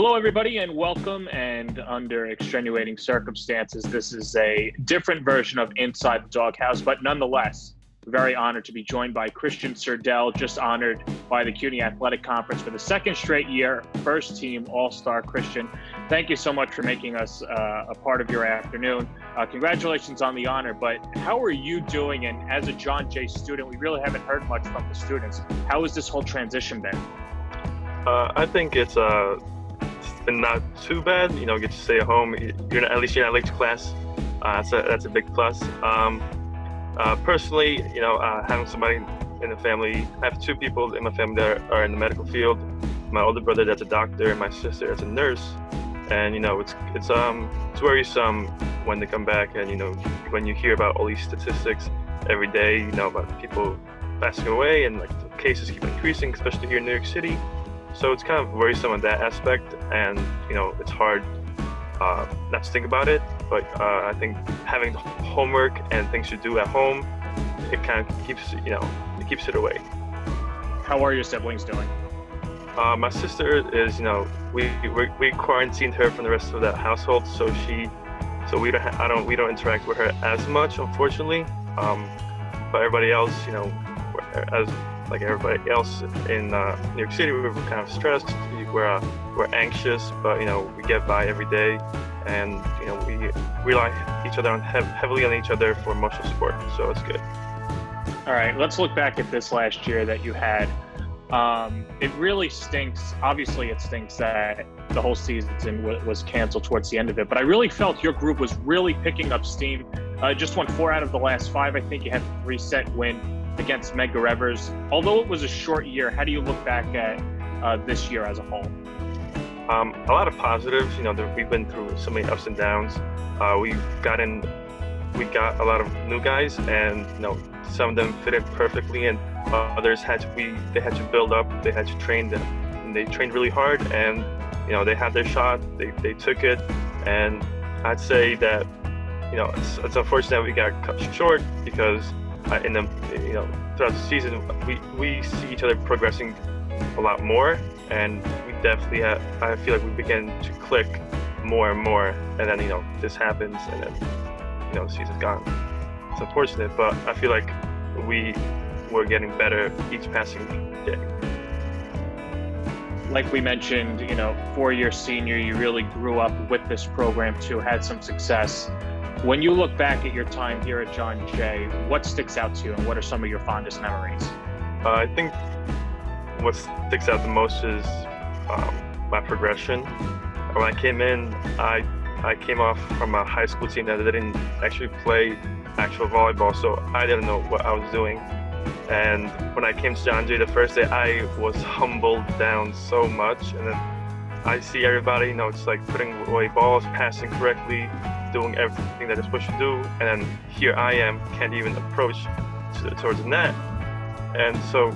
Hello, everybody, and welcome. And under extenuating circumstances, this is a different version of Inside the Doghouse, but nonetheless, very honored to be joined by Krystian Surdel, just honored by the CUNY Athletic Conference for the second straight year, first team All-Star. Krystian, thank you so much for making us a part of your afternoon. Congratulations on the honor, but how are you doing? And as a John Jay student, we really haven't heard much from the students. How has this whole transition been? I think it's been not too bad. Get to stay at home. At least you're not late to class. That's a big plus. Personally, having somebody in the family, I have two people in my family that are in the medical field. My older brother that's a doctor, and my sister that's a nurse. And it's worrisome when they come back, and when you hear about all these statistics every day, about people passing away, and like the cases keep increasing, especially here in New York City. So it's kind of worrisome on that aspect, and it's hard not to think about it. But I think having the homework and things to do at home, it kind of keeps it away. How are your siblings doing? My sister is we quarantined her from the rest of the household, so we don't interact with her as much, unfortunately. But everybody else, as like everybody else in New York City, we're kind of stressed. We're anxious, but we get by every day, and we rely heavily on each other for emotional support. So it's good. All right, let's look back at this last year that you had. It really stinks. Obviously, it stinks that the whole season was canceled towards the end of it. But I really felt your group was really picking up steam. Just won 4 out of the last 5. I think you had a 3-set win against Medgar Evers. Although it was a short year, how do you look back at this year as a whole? A lot of positives. We've been through so many ups and downs. We got a lot of new guys, and some of them fit in perfectly, and others had to build up. They had to train them, and they trained really hard, and they had their shot. They took it, and I'd say that it's unfortunate we got cut short because throughout the season we see each other progressing a lot more, and we definitely I feel like we began to click more and more, and then this happens, and then the season's gone. It's unfortunate, but I feel like we were getting better each passing day. Like we mentioned, 4-year senior, you really grew up with this program too, had some success. When you look back at your time here at John Jay, what sticks out to you, and what are some of your fondest memories? I think what sticks out the most is my progression. When I came in, I came off from a high school team that didn't actually play actual volleyball, so I didn't know what I was doing. And when I came to John Jay the first day, I was humbled down so much. And then I see everybody, it's like putting away balls, passing correctly, doing everything that they're supposed to do. And then here I am, can't even approach towards the net. And so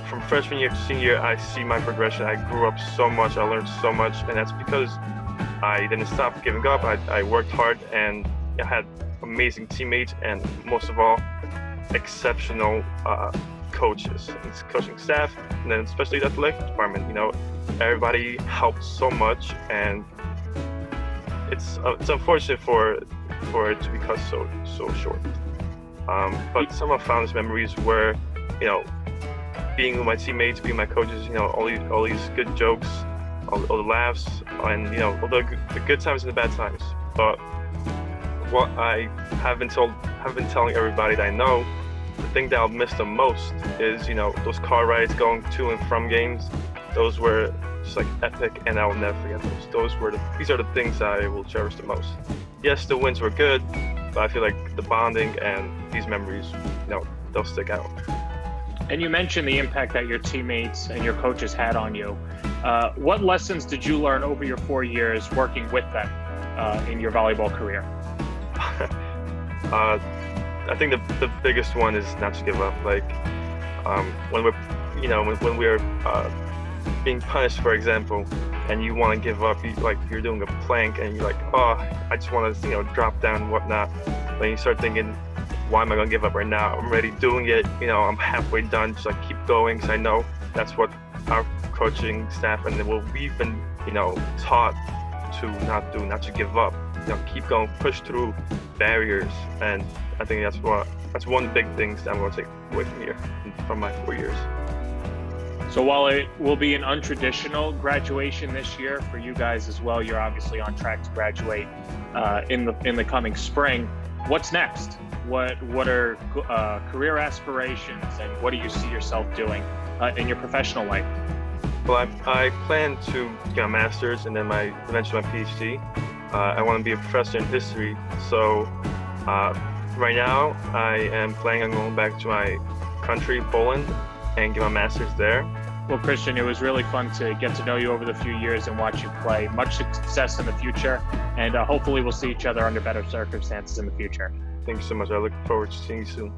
from freshman year to senior year, I see my progression. I grew up so much, I learned so much, and that's because I didn't stop giving up. I worked hard, and I had amazing teammates, and most of all, exceptional coaches, coaching staff, and then especially the athletic department. Everybody helped so much, and it's unfortunate for it to be cut so short. But some of my fondest memories were, being with my teammates, being my coaches. All these good jokes, all the laughs, and all the good times and the bad times. But what I have been telling everybody that I know, the thing that I'll miss the most is those car rides going to and from games. Those were just like epic, and I will never forget those. These are the things I will cherish the most. Yes, the wins were good, but I feel like the bonding and these memories, they'll stick out. And you mentioned the impact that your teammates and your coaches had on you. What lessons did you learn over your 4 years working with them in your volleyball career? I think the biggest one is not to give up. Like when we're being punished, for example, and you want to give up, you're doing a plank, and you're like, oh, I just want to drop down and whatnot. Then you start thinking, why am I gonna give up right now? I'm already doing it. I'm halfway done. Just keep going, because I know that's what our coaching staff and what we've been, taught to not to give up, keep going, push through barriers. And I think that's one big thing that I'm going to take away from here, from my 4 years. So while it will be an untraditional graduation this year for you guys as well, you're obviously on track to graduate in the coming spring. What's next? What are career aspirations, and what do you see yourself doing in your professional life? Well, I plan to get a master's and then eventually my PhD. I want to be a professor in history. So right now I am planning on going back to my country, Poland, and get my master's there. Well, Krystian, it was really fun to get to know you over the few years and watch you play. Much success in the future, and hopefully we'll see each other under better circumstances in the future. Thank you so much. I look forward to seeing you soon.